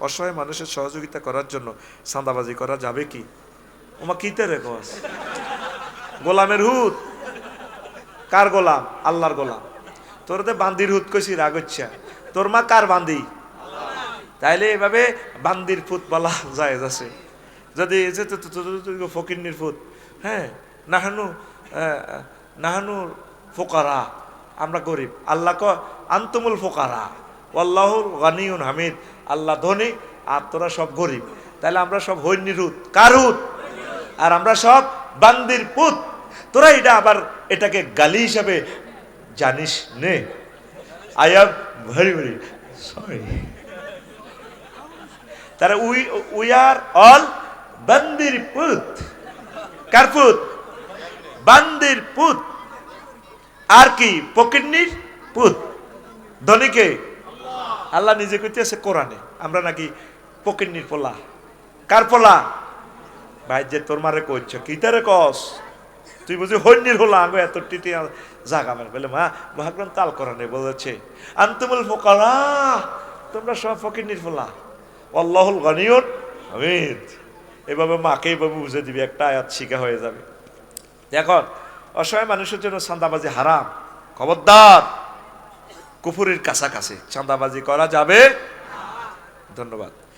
অসহায় মানুষের সহযোগিতা করার জন্য চাঁদাবাজি করা যাবে কি? ওমা কিতে রে কস? গোলামের হুত। কার গোলাম? আল্লাহর গোলাম। তোর তো বান্দির হুত কইছি, রাগ হচ্ছে। তোর মা কার বান্দি? তাইলে এভাবে বান্দির ফুত বলা জায়েজ আছে। যদি ফকিন্নির ফুত, হ্যাঁ, নাহানু নাহানু ফোকারা, আমরা গরিব। আল্লাহ ক আনতুমুল ফোকারা আল্লাহুল গানিউন হামিদ, আল্লাহ ধনী আর তোরা সব গরিব। তাহলে আমরা সব হৈন্নির হুত। কার হুত? আর আমরা সব বান্দির পুত। তোরা এটা আবার এটাকে গালি হিসাবে জানিস নে। I am very very sorry. তারা উই আর অল বান্দির পুত। কার পুত? বান্দির পুত। আর কি? ফকিন্নির পুত। ধনীকে আল্লাহ নিজে কইতেছে কোরআনে, আমরা নাকি ফকিন্নির পোলা। কার পোলা? ভাই যে তোর মারে কইছ কি তারে কস? তুই বুঝি হন্যির হলা আগে এত টিটি জাগা মার বলে মা মহাগ্রন্থ তাল কোরআনে বলেছে আনতুমুল ফুকারা, তোমরা সব ফকিন্নির পোলা, আল্লাহুল গানিয়ুন হামিদ। এভাবে মাকে এভাবে বুঝে দিবি, একটা আয়াত শিখা হয়ে যাবে। এখন অসহায় মানুষের জন্য চাঁদাবাজি হারাম। খবরদার, কুফুরির কাছাকাছি চাঁদাবাজি করা যাবে। ধন্যবাদ।